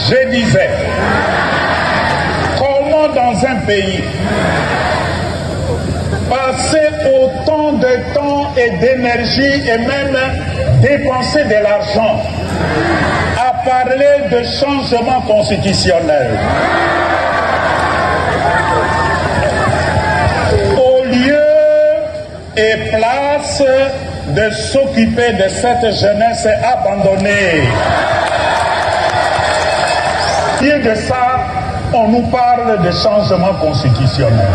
Je disais, comment dans un pays passer autant de temps et d'énergie et même dépenser de l'argent à parler de changement constitutionnel au lieu et place de s'occuper de cette jeunesse abandonnée. Pire de ça, on nous parle de changement constitutionnel.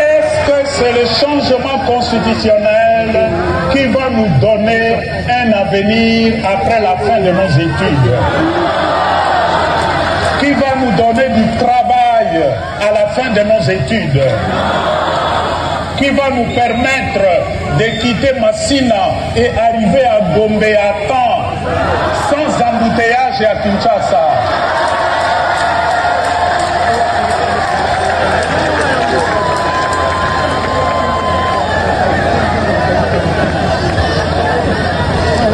Est-ce que c'est le changement constitutionnel qui va nous donner un avenir après la fin de nos études? Qui va nous donner du travail à la fin de nos études? Qui va nous permettre de quitter Massina et arriver à Gombe à temps, sans embouteillage à Kinshasa?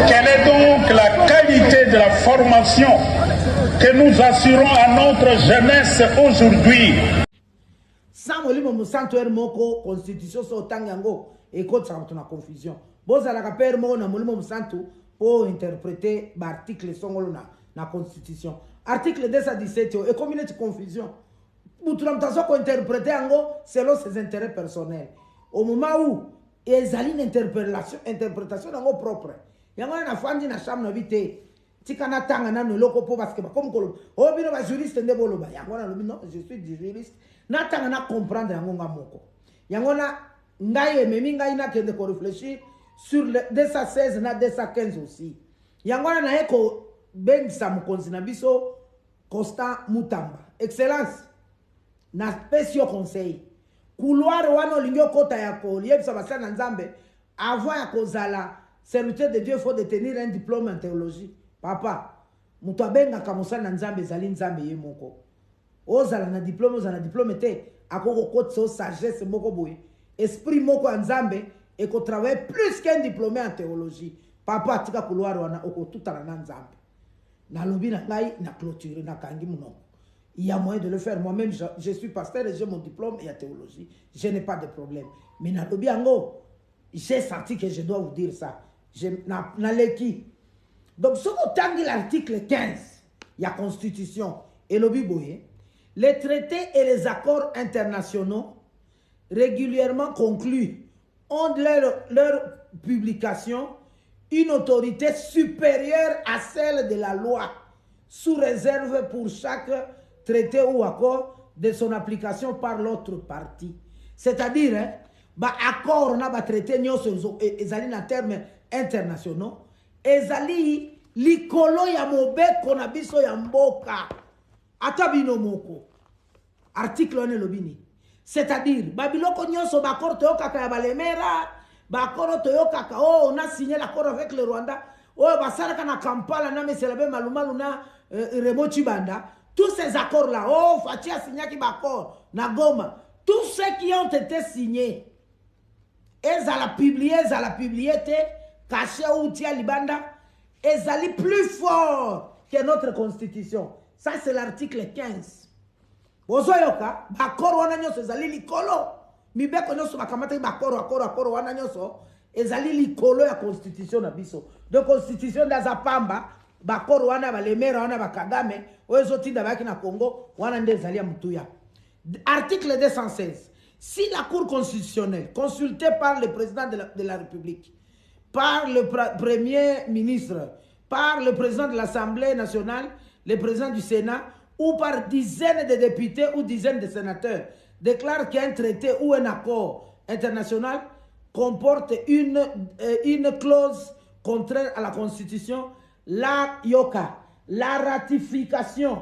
Quelle est donc la qualité de la formation que nous assurons à notre jeunesse aujourd'hui? Molimo musanto moko constitution so tangango et code ça na confusion boza la kapere mo na molimo musanto pour interpréter l'article songolo na constitution article 217 et comme une confusion mutulam tazo ko interpréter ango selon ses intérêts personnels au moment où ezali une interprétation nango propre yango na fandi na chambre na vite tikana tanga na loko po parce que comme kolo o bino ba juriste ndebolo ba yango na non je suis du juriste na tanga na comprendre yango nga moko yango na ngai memi ngai na kende ko réfléchir sur le 216 na 215 aussi yango na eko ben sa mukonzi na biso Constant Mutamba excellence na spécial conseil couloir wana lingyo kota ya ko liebsa basana nzambe avant ya kozala serviteur de Dieu faut détenir un diplôme en théologie papa mutu abengaka mosala na nzambe ezali nzambe ye moko ozala na diplôme te akoko kotso sagesse moko boye esprit moko ya nzambe eko travailler plus qu'un diplômé en théologie papa tika couloir wana oko tutana na nzambe na lobi na ngai na clôture na kangi munoko il y a moyen de le faire moi-même je suis pasteur et j'ai mon diplôme et en théologie je n'ai pas de problème mais na lobi ango j'ai senti que je dois vous dire ça na leki donc ce qu'on tangi l'article 15 il y a constitution et lobi boye les traités et les accords internationaux régulièrement conclus ont leur publication une autorité supérieure à celle de la loi, sous réserve pour chaque traité ou accord de son application par l'autre partie. C'est-à-dire, accord on a traité ezali na termes internationaux, ezali likolo ya mobeko na biso ya mboka. Atabino moko. Article on lobini. C'est-à-dire, babiloko nyonso bakor toyokaka ya balemera, bakoro toyokaka on a signé l'accord avec le Rwanda, basalaka na Kampala na meselabe malumalu na Remo Chibanda, tous ces accords là, Fachi a signé qui bakor na Goma, tous ceux qui ont été signés, ils ont publié caché ou tia libanda, ils allaient plus fort que notre constitution. Ça, c'est l'article 15. Bozoyoka, bakoro wana nyoso ezali likolo. Mibeko nyoso bakamata bakoro wana nyoso ezali likolo ya constitution na biso. De constitution da zapamba, bakoro wana balemera wana bakagame, oyo tinda baki na Congo, wana nde ezali ya mutuya. Article 216. Si la Cour constitutionnelle, consultée par le président de la République, par le Premier ministre, par le président de l'Assemblée nationale, le président du Sénat, ou par dizaines de députés ou dizaines de sénateurs, déclare qu'un traité ou un accord international comporte une clause contraire à la Constitution, la ratification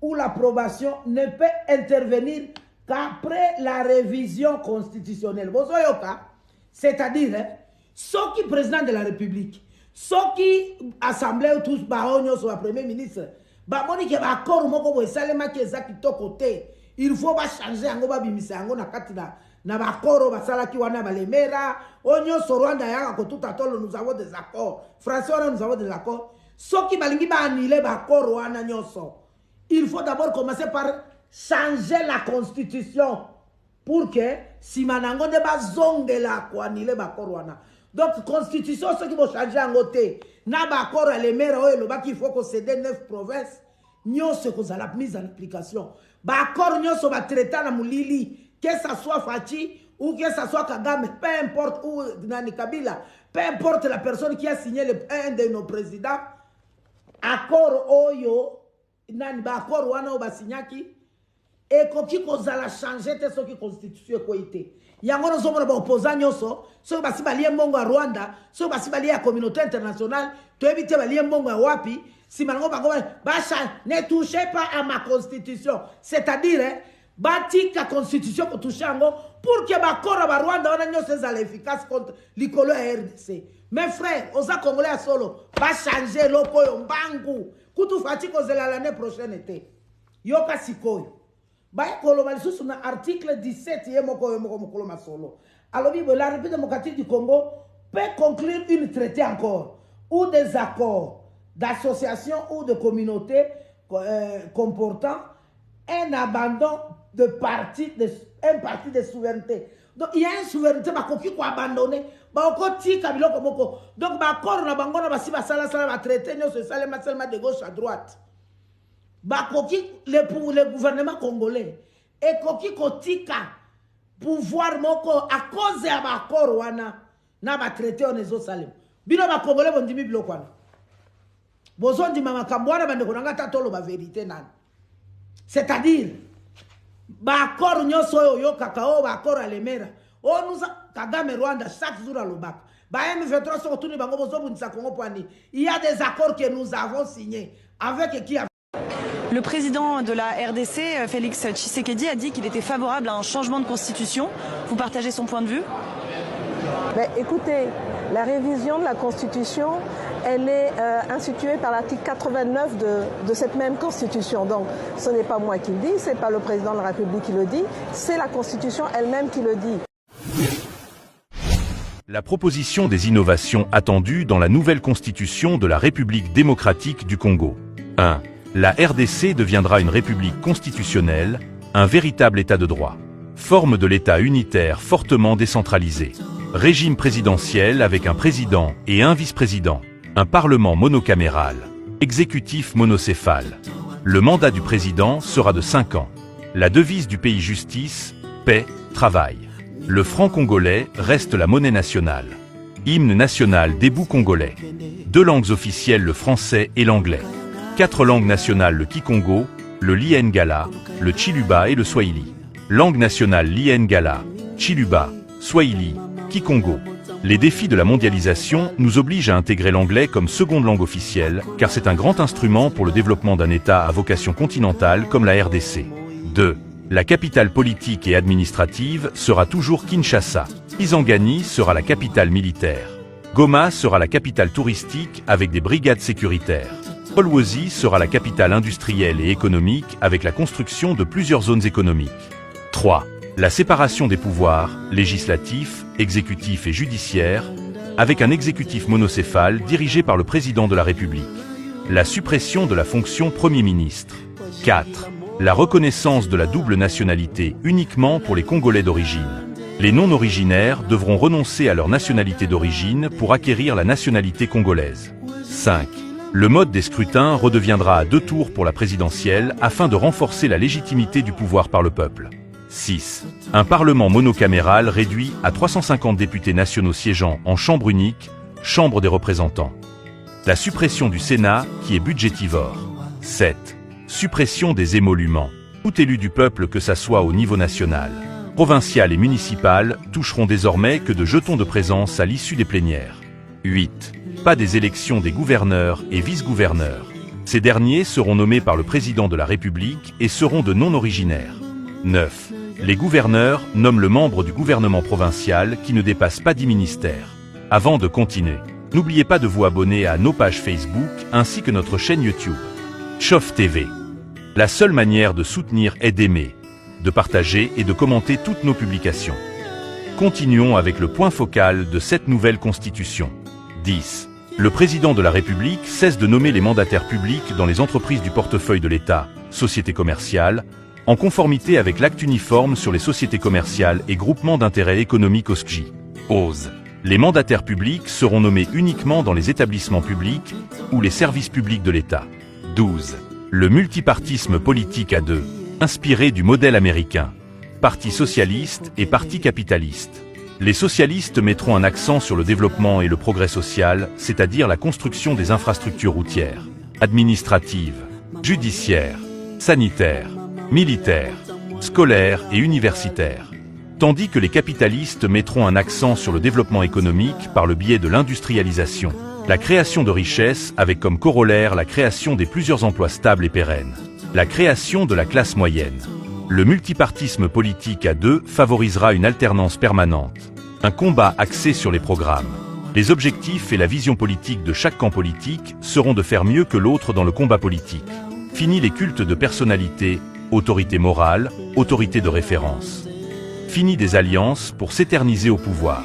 ou l'approbation ne peut intervenir qu'après la révision constitutionnelle. C'est-à-dire, ceux qui président de la République, ceux qui assemblée ou tous baronnios sur le premier ministre, il faut changer ango babimisa ango na kati na bakoro basalaki wana balemera onyo so Rwanda yaka ko tout atolo nous avons des accords français nous avons des accords soki balingi ba annuler ba accord wana nyonso, il faut d'abord commencer par changer la constitution pour que si manango de ba zongela ko annuler ba accord wana. Donc constitution soki bo changer en côté na ba accord les maires oyo ba qu'il faut que céder 9 provinces nyonso ko la mise en application. Ba accord nyonso ba traiter na mulili, que ça soit Fachi ou que ça soit Kagame, peu importe où Nani Kabila, peu importe la personne qui a signé un de nos présidents, accord oyo nani ba accord wana oba signaki et koki kozala changer te soki constitution ko ité yango no somona ba opposant nyonso soki basi balie mbongo ya Rwanda soki basi balie ya communauté internationale to éviter balie mbongo ya wapi si mango ba ne touchez pas à ma constitution, c'est-à-dire batika constitution ko toucher yango pour que ba accord ba Rwanda wana nyonso ezala efficace contre likolo ya RDC. Mes frères, aux Congolais à solo, va changer l'opo mbangu. Kutu fati kozela l'année prochaine été. Yoka sikoyo. Ba ekolo balisu sur article 17 yemoko mokolo masolo. Alors la République démocratique du Congo peut conclure une traité encore ou des accords d'association ou de communauté comportant un abandon de parti de souveraineté. Donc il y a une souveraineté qui est abandonnée. Donc accord na bango na basi basala sala ba traité nyonso seulement de gauche à droite. Le gouvernement congolais et koki kotika pouvoir moko à cause ya ba accord wana na ba traité on ezo salem. Bino ba congolais bondimi biloko wana. Bozondi mama kambwana bande konanga tatolo ba vérité nan. C'est-à-dire ba accord nyonso yo kakao ba accord alemera. Oh nous Kagame Rwanda chaque jour à l'Obak. Il y a des accords que nous avons signés avec qui. Le président de la RDC, Félix Tshisekedi, a dit qu'il était favorable à un changement de constitution. Vous partagez son point de vue? Écoutez, la révision de la constitution, elle est instituée par l'article 89 de cette même constitution. Donc ce n'est pas moi qui le dis, ce n'est pas le président de la République qui le dit, c'est la constitution elle-même qui le dit. La proposition des innovations attendues dans la nouvelle constitution de la République démocratique du Congo. 1. La RDC deviendra une république constitutionnelle, un véritable état de droit. Forme de l'État unitaire fortement décentralisé. Régime présidentiel avec un président et un vice-président. Un parlement monocaméral. Exécutif monocéphale. Le mandat du président sera de 5 ans. La devise du pays justice, paix, travail. Le franc congolais reste la monnaie nationale. Hymne national des bouts congolais. 2 langues officielles, le français et l'anglais. 4 langues nationales, le kikongo, le lingala, le chiluba et le swahili. Langue nationale lingala, chiluba, swahili, kikongo. Les défis de la mondialisation nous obligent à intégrer l'anglais comme seconde langue officielle, car c'est un grand instrument pour le développement d'un État à vocation continentale comme la RDC. 2. La capitale politique et administrative sera toujours Kinshasa. Kisangani sera la capitale militaire. Goma sera la capitale touristique avec des brigades sécuritaires. Kolwezi sera la capitale industrielle et économique avec la construction de plusieurs zones économiques. 3. La séparation des pouvoirs, législatifs, exécutifs et judiciaires, avec un exécutif monocéphale dirigé par le président de la République. La suppression de la fonction Premier ministre. 4. La reconnaissance de la double nationalité uniquement pour les Congolais d'origine. Les non-originaires devront renoncer à leur nationalité d'origine pour acquérir la nationalité congolaise. 5. Le mode des scrutins redeviendra à 2 tours pour la présidentielle afin de renforcer la légitimité du pouvoir par le peuple. 6. Un parlement monocaméral réduit à 350 députés nationaux siégeant en chambre unique, chambre des représentants. La suppression du Sénat qui est budgétivore. 7. Suppression des émoluments. Tout élu du peuple, que ça soit au niveau national, provincial et municipal, toucheront désormais que de jetons de présence à l'issue des plénières. 8. Pas des élections des gouverneurs et vice-gouverneurs. Ces derniers seront nommés par le président de la République et seront de non-originaires. 9. Les gouverneurs nomment le membre du gouvernement provincial qui ne dépasse pas 10 ministères. Avant de continuer, n'oubliez pas de vous abonner à nos pages Facebook ainsi que notre chaîne YouTube. Chof TV. La seule manière de soutenir est d'aimer, de partager et de commenter toutes nos publications. Continuons avec le point focal de cette nouvelle constitution. 10. Le président de la République cesse de nommer les mandataires publics dans les entreprises du portefeuille de l'État, sociétés commerciales, en conformité avec l'acte uniforme sur les sociétés commerciales et groupements d'intérêt économique OSCJ. 11. Les mandataires publics seront nommés uniquement dans les établissements publics ou les services publics de l'État. 12. Le multipartisme politique à deux, inspiré du modèle américain. Parti socialiste et parti capitaliste. Les socialistes mettront un accent sur le développement et le progrès social, c'est-à-dire la construction des infrastructures routières, administratives, judiciaires, sanitaires, militaires, scolaires et universitaires. Tandis que les capitalistes mettront un accent sur le développement économique par le biais de l'industrialisation, la création de richesses avec comme corollaire la création des plusieurs emplois stables et pérennes, la création de la classe moyenne. Le multipartisme politique à deux favorisera une alternance permanente, un combat axé sur les programmes. Les objectifs et la vision politique de chaque camp politique seront de faire mieux que l'autre dans le combat politique. Fini les cultes de personnalité, autorité morale, autorité de référence. Fini des alliances pour s'éterniser au pouvoir.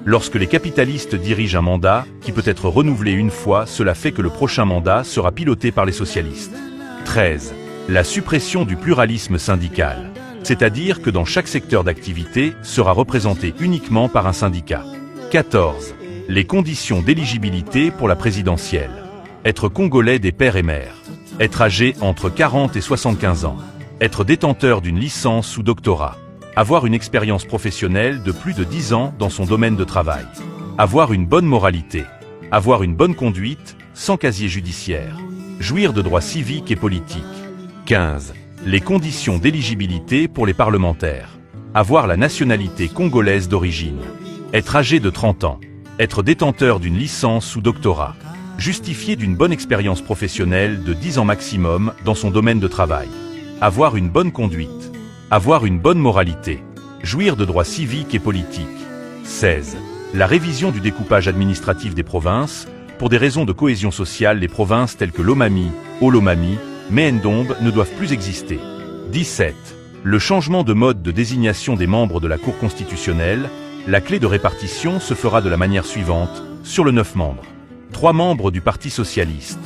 Lorsque les capitalistes dirigent un mandat, qui peut être renouvelé une fois, cela fait que le prochain mandat sera piloté par les socialistes. 13. La suppression du pluralisme syndical. C'est-à-dire que dans chaque secteur d'activité sera représenté uniquement par un syndicat. 14. Les conditions d'éligibilité pour la présidentielle. Être congolais des pères et mères. Être âgé entre 40 et 75 ans. Être détenteur d'une licence ou doctorat. Avoir une expérience professionnelle de plus de 10 ans dans son domaine de travail. Avoir une bonne moralité. Avoir une bonne conduite, sans casier judiciaire. Jouir de droits civiques et politiques. 15. Les conditions d'éligibilité pour les parlementaires. Avoir la nationalité congolaise d'origine. Être âgé de 30 ans. Être détenteur d'une licence ou doctorat. Justifier d'une bonne expérience professionnelle de 10 ans maximum dans son domaine de travail. Avoir une bonne conduite. Avoir une bonne moralité. Jouir de droits civiques et politiques. 16. La révision du découpage administratif des provinces. Pour des raisons de cohésion sociale, les provinces telles que l'Omami, Olomami, Méendombe ne doivent plus exister. 17. Le changement de mode de désignation des membres de la Cour constitutionnelle. La clé de répartition se fera de la manière suivante, sur le 9 membres. 3 membres du Parti socialiste.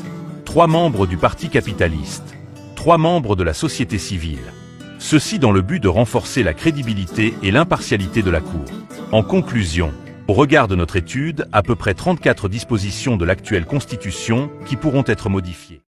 3 membres du Parti capitaliste. 3 membres de la société civile. Ceci dans le but de renforcer la crédibilité et l'impartialité de la Cour. En conclusion, au regard de notre étude, à peu près 34 dispositions de l'actuelle Constitution qui pourront être modifiées.